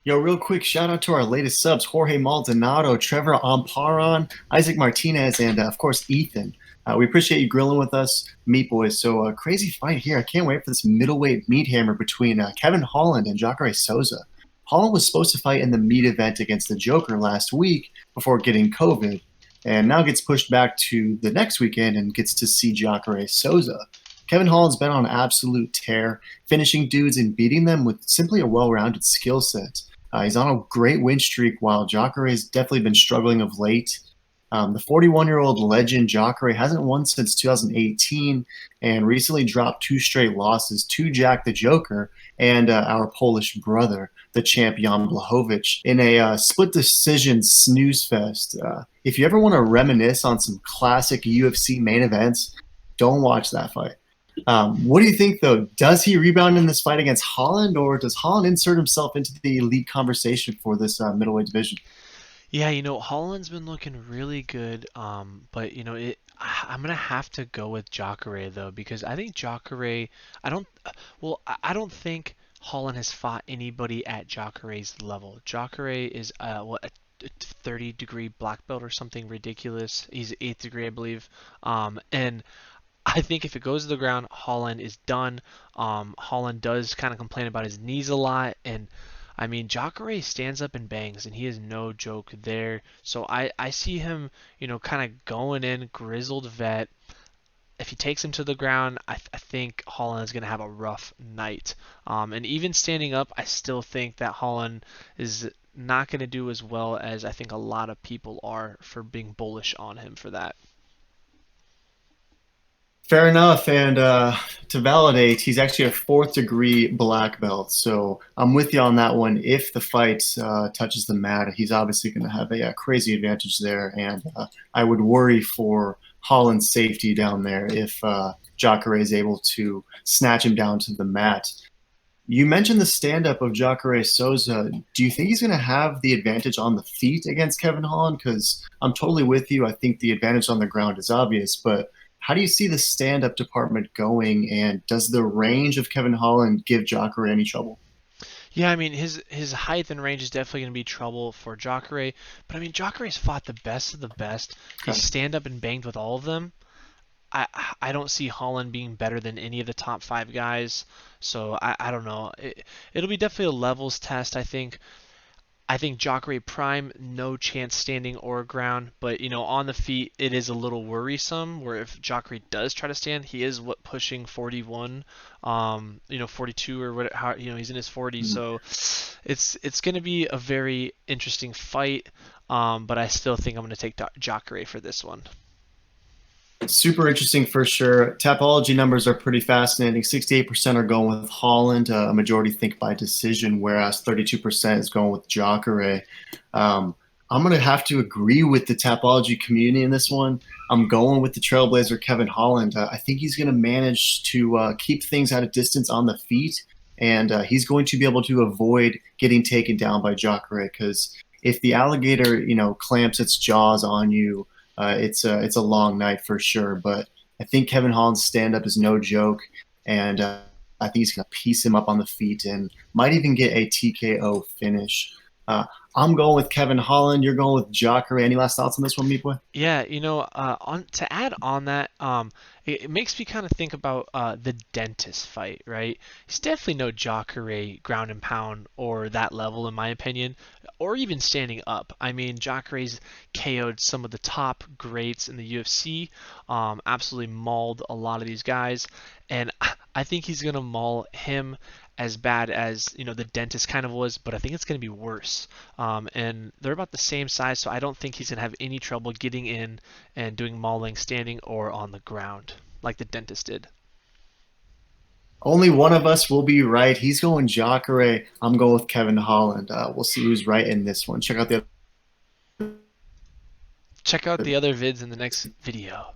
Yo, real quick, shout out to our latest subs, Jorge Maldonado, Trevor Amparon, Isaac Martinez, and of course, Ethan. We appreciate you grilling with us, Meat Boys. So, crazy fight here. I can't wait for this middleweight meat hammer between Kevin Holland and Jacare Souza. Holland was supposed to fight in the meat event against the Joker last week before getting COVID, and now gets pushed back to the next weekend and gets to see Jacare Souza. Kevin Holland's been on an absolute tear, finishing dudes and beating them with simply a well-rounded skill set. He's on a great win streak, while Jacare has definitely been struggling of late. The 41-year-old legend Jacare hasn't won since 2018 and recently dropped two straight losses to Jack the Joker and our Polish brother, the champ Jan Blachowicz, in a split decision snooze fest. If you ever want to reminisce on some classic UFC main events, don't watch that fight. What do you think, though? Does he rebound in this fight against Holland, or does Holland insert himself into the elite conversation for this middleweight division? Yeah, Holland's been looking really good, but I'm gonna have to go with Jacare though because I think Jacare, I don't, I don't think Holland has fought anybody at Jacare's level. Jacare is a 30-degree black belt or something ridiculous. He's eighth degree, I believe, and I think if it goes to the ground, Holland is done. Holland does kind of complain about his knees a lot, and I mean, Jacare stands up and bangs, and he is no joke there. So I see him, kind of going in, grizzled vet. If he takes him to the ground, I think Holland is going to have a rough night. And even standing up, I still think that Holland is not going to do as well as I think a lot of people are for being bullish on him for that. Fair enough. And to validate, he's actually a fourth degree black belt. So I'm with you on that one. If the fight touches the mat, he's obviously going to have a crazy advantage there. And I would worry for Holland's safety down there if Jacare is able to snatch him down to the mat. You mentioned the stand up of Jacare Souza. Do you think he's going to have the advantage on the feet against Kevin Holland? Because I'm totally with you. I think the advantage on the ground is obvious, but how do you see the stand up department going? And does the range of Kevin Holland give Jacare any trouble? Yeah, I mean his height and range is definitely going to be trouble for Jacare, but I mean Jacare's fought the best of the best. He's Okay. stand up and banged with all of them. I I don't see Holland being better than any of the top five guys, so I don't know. It'll be definitely a levels test, I think. I think Jacare Prime, no chance standing or ground, but on the feet it is a little worrisome. Where if Jacare does try to stand, he is pushing 41, 42 or what? How he's in his 40s, Mhm. so it's going to be a very interesting fight. But I still think I'm going to take Jacare for this one. Super interesting for sure. Tapology numbers are pretty fascinating. 68% are going with Holland. A majority think by decision, whereas 32% is going with Jacare. I'm going to have to agree with the Tapology community in this one. I'm going with the Trailblazer Kevin Holland. I think he's going to manage to keep things at a distance on the feet, and he's going to be able to avoid getting taken down by Jacare because if the alligator, clamps its jaws on you, it's a long night for sure. But I think Kevin Holland's stand up is no joke, and I think he's gonna piece him up on the feet and might even get a TKO finish. Uh, I'm going with Kevin Holland. You're going with Jacare. Any last thoughts on this one, Meat Boy? Yeah, on to add on that, it makes me kind of think about the dentist fight, right? He's definitely no Jacare ground and pound or that level, in my opinion, or even standing up. I mean, Jacare's KO'd some of the top greats in the UFC, absolutely mauled a lot of these guys, and I think he's gonna maul him as bad as the dentist kind of was, but I think it's going to be worse. And they're about the same size, so I don't think he's going to have any trouble getting in and doing mauling standing or on the ground like the dentist did. Only one of us will be right. He's going Jacare. I'm going with Kevin Holland. We'll see who's right in this one. Check out the Check out the other vids in the next video.